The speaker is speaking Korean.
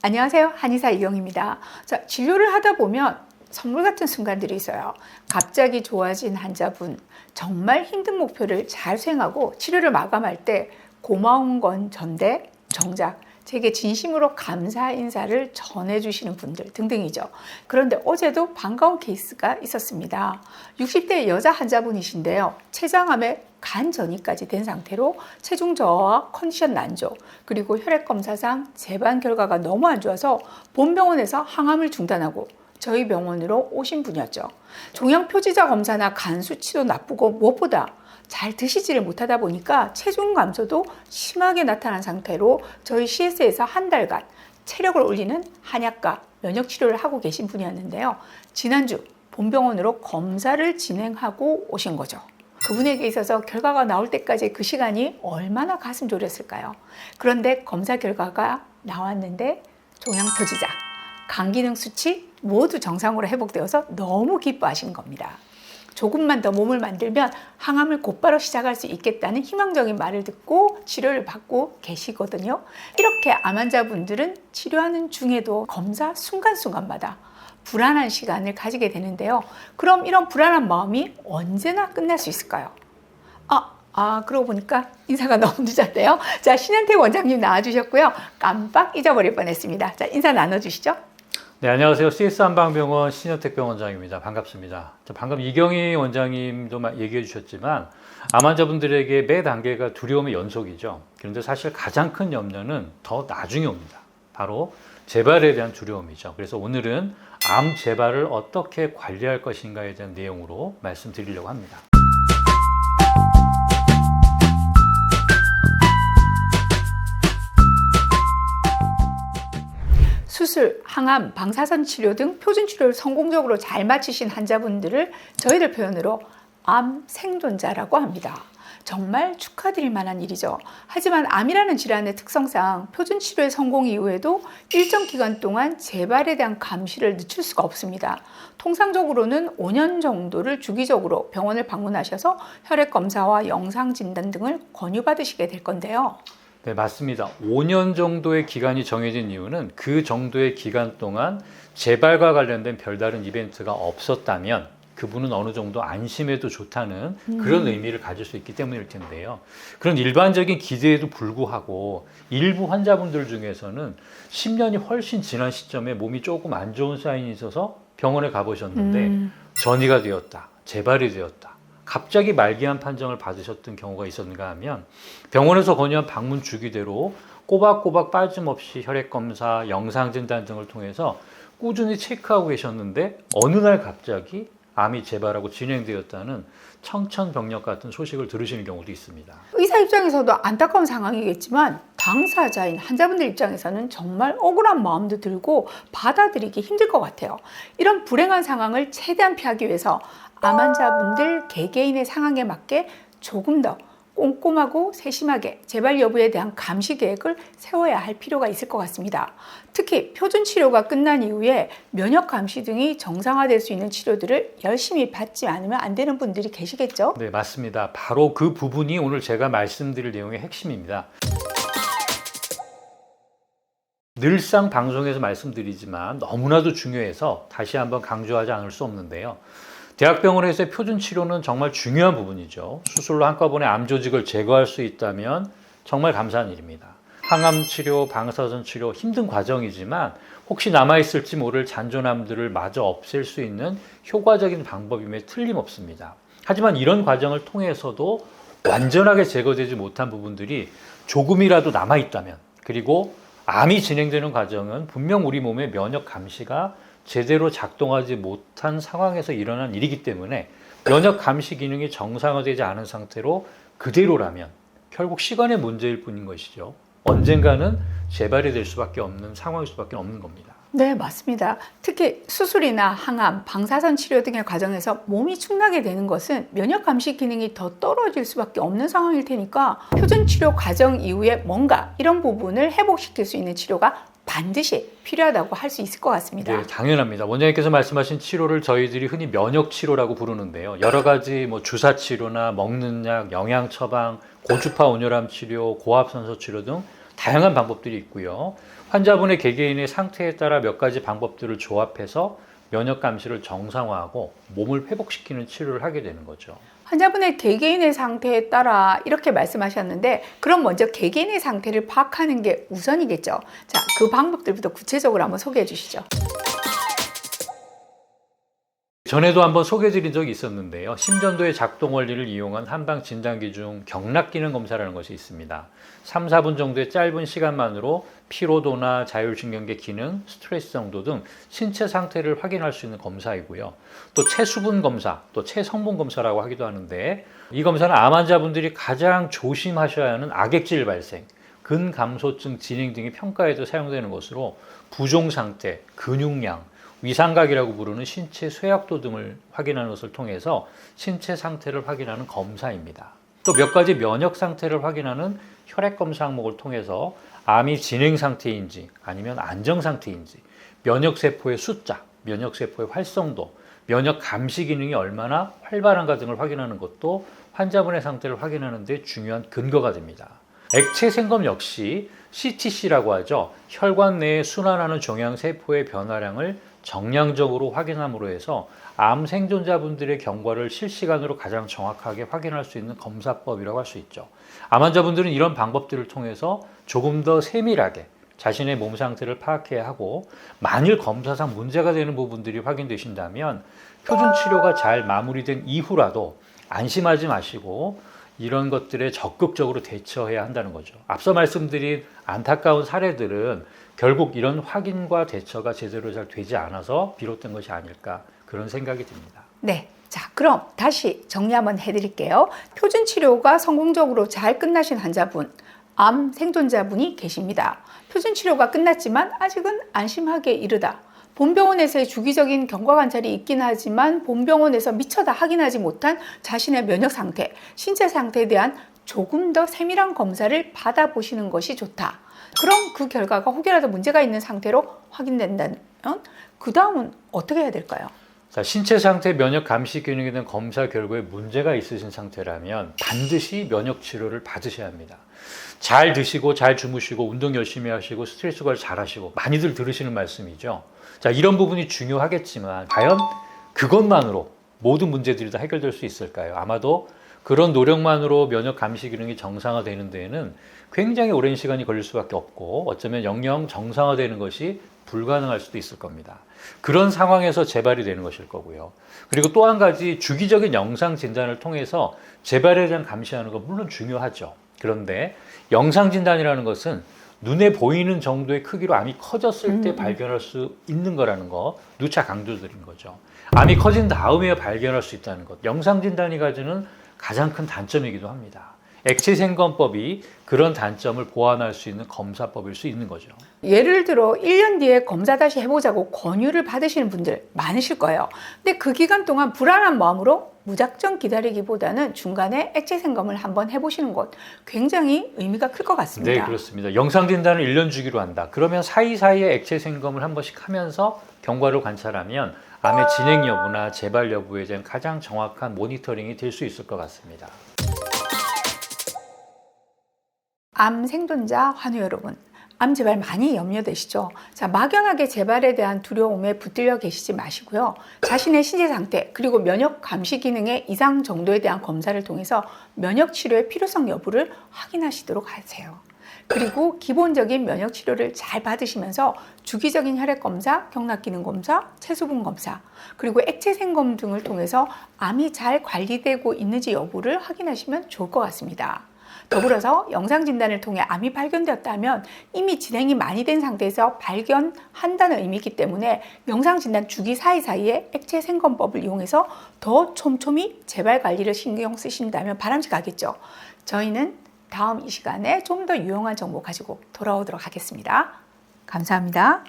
안녕하세요. 한의사 이경입니다. 자, 진료를 하다 보면 선물 같은 순간들이 있어요. 갑자기 좋아진 환자분, 정말 힘든 목표를 잘 수행하고 치료를 마감할 때 고마운 건 전데 정작 제게 진심으로 감사 인사를 전해주시는 분들 등등이죠. 그런데 어제도 반가운 케이스가 있었습니다. 60대 여자 환자분이신데요. 췌장암에 간 전이까지 된 상태로 체중 저하와 컨디션 난조, 그리고 혈액 검사상 재반 결과가 너무 안 좋아서 본병원에서 항암을 중단하고 저희 병원으로 오신 분이었죠. 종양 표지자 검사나 간 수치도 나쁘고 무엇보다 잘 드시지를 못하다 보니까 체중 감소도 심하게 나타난 상태로 저희 CS에서 한 달간 체력을 올리는 한약과 면역 치료를 하고 계신 분이었는데요. 지난주 본병원으로 검사를 진행하고 오신 거죠. 그분에게 있어서 결과가 나올 때까지 그 시간이 얼마나 가슴 졸였을까요? 그런데 검사 결과가 나왔는데 종양 표지자, 간 기능 수치 모두 정상으로 회복되어서 너무 기뻐하신 겁니다. 조금만 더 몸을 만들면 항암을 곧바로 시작할 수 있겠다는 희망적인 말을 듣고 치료를 받고 계시거든요. 이렇게 암 환자분들은 치료하는 중에도 검사 순간순간마다 불안한 시간을 가지게 되는데요. 그럼 이런 불안한 마음이 언제나 끝날 수 있을까요? 그러고 보니까 인사가 너무 늦었네요. 자, 신현택 원장님 나와주셨고요. 깜빡 잊어버릴 뻔했습니다. 자, 인사 나눠주시죠. 네, 안녕하세요. CS 한방병원 신현택 병원장입니다. 반갑습니다. 방금 이경희 원장님도 얘기해 주셨지만 암 환자분들에게 매 단계가 두려움의 연속이죠. 그런데 사실 가장 큰 염려는 더 나중에 옵니다. 바로 재발에 대한 두려움이죠. 그래서 오늘은 암 재발을 어떻게 관리할 것인가에 대한 내용으로 말씀드리려고 합니다. 수술, 항암, 방사선 치료 등 표준 치료를 성공적으로 잘 마치신 환자분들을 저희들 표현으로 암 생존자라고 합니다. 정말 축하드릴 만한 일이죠. 하지만 암이라는 질환의 특성상 표준 치료의 성공 이후에도 일정 기간 동안 재발에 대한 감시를 늦출 수가 없습니다. 통상적으로는 5년 정도를 주기적으로 병원을 방문하셔서 혈액 검사와 영상 진단 등을 권유받으시게 될 건데요. 네, 맞습니다. 5년 정도의 기간이 정해진 이유는 그 정도의 기간 동안 재발과 관련된 별다른 이벤트가 없었다면 그분은 어느 정도 안심해도 좋다는 그런 의미를 가질 수 있기 때문일 텐데요. 그런 일반적인 기대에도 불구하고 일부 환자분들 중에서는 10년이 훨씬 지난 시점에 몸이 조금 안 좋은 사인이 있어서 병원에 가보셨는데 전이가 되었다, 재발이 되었다, 갑자기 말기암 판정을 받으셨던 경우가 있었는가 하면 병원에서 권유한 방문 주기대로 꼬박꼬박 빠짐없이 혈액검사, 영상진단 등을 통해서 꾸준히 체크하고 계셨는데 어느 날 갑자기 암이 재발하고 진행되었다는 청천벽력 같은 소식을 들으시는 경우도 있습니다. 의사 입장에서도 안타까운 상황이겠지만 당사자인 환자분들 입장에서는 정말 억울한 마음도 들고 받아들이기 힘들 것 같아요. 이런 불행한 상황을 최대한 피하기 위해서 암 환자분들 개개인의 상황에 맞게 조금 더 꼼꼼하고 세심하게 재발 여부에 대한 감시 계획을 세워야 할 필요가 있을 것 같습니다. 특히 표준 치료가 끝난 이후에 면역 감시 등이 정상화될 수 있는 치료들을 열심히 받지 않으면 안 되는 분들이 계시겠죠? 네, 맞습니다. 바로 그 부분이 오늘 제가 말씀드릴 내용의 핵심입니다. 늘상 방송에서 말씀드리지만 너무나도 중요해서 다시 한번 강조하지 않을 수 없는데요. 대학병원에서의 표준 치료는 정말 중요한 부분이죠. 수술로 한꺼번에 암 조직을 제거할 수 있다면 정말 감사한 일입니다. 항암 치료, 방사선 치료 힘든 과정이지만 혹시 남아있을지 모를 잔존암들을 마저 없앨 수 있는 효과적인 방법임에 틀림없습니다. 하지만 이런 과정을 통해서도 완전하게 제거되지 못한 부분들이 조금이라도 남아있다면, 그리고 암이 진행되는 과정은 분명 우리 몸의 면역 감시가 제대로 작동하지 못한 상황에서 일어난 일이기 때문에 면역 감시 기능이 정상화되지 않은 상태로 그대로라면 결국 시간의 문제일 뿐인 것이죠. 언젠가는 재발이 될 수밖에 없는 상황일 수밖에 없는 겁니다. 네, 맞습니다. 특히 수술이나 항암, 방사선 치료 등의 과정에서 몸이 축나게 되는 것은 면역 감시 기능이 더 떨어질 수밖에 없는 상황일 테니까 표준 치료 과정 이후에 뭔가 이런 부분을 회복시킬 수 있는 치료가 반드시 필요하다고 할 수 있을 것 같습니다. 네, 당연합니다. 원장님께서 말씀하신 치료를 저희들이 흔히 면역 치료라고 부르는데요. 여러 가지 주사 치료나 먹는 약, 영양 처방, 고주파 온열암 치료, 고압선소 치료 등 다양한 방법들이 있고요. 환자분의 개개인의 상태에 따라 몇 가지 방법들을 조합해서 면역 감시를 정상화하고 몸을 회복시키는 치료를 하게 되는 거죠. 환자분의 개개인의 상태에 따라 이렇게 말씀하셨는데, 그럼 먼저 개개인의 상태를 파악하는 게 우선이겠죠. 자, 그 방법들부터 구체적으로 한번 소개해 주시죠. 전에도 한번 소개해드린 적이 있었는데요. 심전도의 작동 원리를 이용한 한방 진단기 중 경락기능 검사라는 것이 있습니다. 3, 4분 정도의 짧은 시간만으로 피로도나 자율신경계 기능, 스트레스 정도 등 신체 상태를 확인할 수 있는 검사이고요. 또 체수분 검사, 또 체성분 검사라고 하기도 하는데, 이 검사는 암 환자분들이 가장 조심하셔야 하는 악액질 발생, 근감소증 진행 등의 평가에도 사용되는 것으로 부종 상태, 근육량, 위상각이라고 부르는 신체 쇠약도 등을 확인하는 것을 통해서 신체 상태를 확인하는 검사입니다. 또 몇 가지 면역 상태를 확인하는 혈액 검사 항목을 통해서 암이 진행 상태인지 아니면 안정 상태인지, 면역세포의 숫자, 면역세포의 활성도, 면역 감시 기능이 얼마나 활발한가 등을 확인하는 것도 환자분의 상태를 확인하는 데 중요한 근거가 됩니다. 액체 생검 역시 CTC라고 하죠. 혈관 내에 순환하는 종양세포의 변화량을 정량적으로 확인함으로 해서 암 생존자분들의 경과를 실시간으로 가장 정확하게 확인할 수 있는 검사법이라고 할 수 있죠. 암 환자분들은 이런 방법들을 통해서 조금 더 세밀하게 자신의 몸 상태를 파악해야 하고, 만일 검사상 문제가 되는 부분들이 확인되신다면 표준 치료가 잘 마무리된 이후라도 안심하지 마시고 이런 것들에 적극적으로 대처해야 한다는 거죠. 앞서 말씀드린 안타까운 사례들은 결국 이런 확인과 대처가 제대로 잘 되지 않아서 비롯된 것이 아닐까, 그런 생각이 듭니다. 네. 자, 그럼 다시 정리 한번 해드릴게요. 표준 치료가 성공적으로 잘 끝나신 환자분, 암 생존자분이 계십니다. 표준 치료가 끝났지만 아직은 안심하기에 이르다. 본병원에서의 주기적인 경과 관찰이 있긴 하지만 본병원에서 미처 다 확인하지 못한 자신의 면역 상태, 신체 상태에 대한 조금 더 세밀한 검사를 받아보시는 것이 좋다. 그럼 그 결과가 혹여라도 문제가 있는 상태로 확인된다면 그 다음은 어떻게 해야 될까요? 자, 신체 상태 면역 감시 기능에 대한 검사 결과에 문제가 있으신 상태라면 반드시 면역 치료를 받으셔야 합니다. 잘 드시고 잘 주무시고 운동 열심히 하시고 스트레스 관리 잘 하시고, 많이들 들으시는 말씀이죠. 자, 이런 부분이 중요하겠지만 과연 그것만으로 모든 문제들이 다 해결될 수 있을까요? 아마도 그런 노력만으로 면역 감시 기능이 정상화되는 데에는 굉장히 오랜 시간이 걸릴 수밖에 없고, 어쩌면 영영 정상화되는 것이 불가능할 수도 있을 겁니다. 그런 상황에서 재발이 되는 것일 거고요. 그리고 또 한 가지, 주기적인 영상 진단을 통해서 재발에 대한 감시하는 건 물론 중요하죠. 그런데 영상 진단이라는 것은 눈에 보이는 정도의 크기로 암이 커졌을 때 발견할 수 있는 거라는 거 누차 강조드린 거죠. 암이 커진 다음에 발견할 수 있다는 것, 영상 진단이 가지는 가장 큰 단점이기도 합니다. 액체 생검법이 그런 단점을 보완할 수 있는 검사법일 수 있는 거죠. 예를 들어 1년 뒤에 검사 다시 해보자고 권유를 받으시는 분들 많으실 거예요. 근데 그 기간 동안 불안한 마음으로 무작정 기다리기보다는 중간에 액체 생검을 한번 해보시는 것 굉장히 의미가 클 것 같습니다. 네, 그렇습니다. 영상 진단을 1년 주기로 한다. 그러면 사이사이에 액체 생검을 한 번씩 하면서 경과를 관찰하면 암의 진행 여부나 재발 여부에 대한 가장 정확한 모니터링이 될 수 있을 것 같습니다. 암 생존자 환우 여러분, 암 재발 많이 염려되시죠? 자, 막연하게 재발에 대한 두려움에 붙들려 계시지 마시고요. 자신의 신체 상태 그리고 면역 감시 기능의 이상 정도에 대한 검사를 통해서 면역 치료의 필요성 여부를 확인하시도록 하세요. 그리고 기본적인 면역 치료를 잘 받으시면서 주기적인 혈액 검사, 경락 기능 검사, 체수분 검사, 그리고 액체 생검 등을 통해서 암이 잘 관리되고 있는지 여부를 확인하시면 좋을 것 같습니다. 더불어서 영상 진단을 통해 암이 발견되었다면 이미 진행이 많이 된 상태에서 발견한다는 의미이기 때문에 영상 진단 주기 사이사이에 액체 생검법을 이용해서 더 촘촘히 재발 관리를 신경 쓰신다면 바람직하겠죠. 저희는 다음 이 시간에 좀 더 유용한 정보 가지고 돌아오도록 하겠습니다. 감사합니다.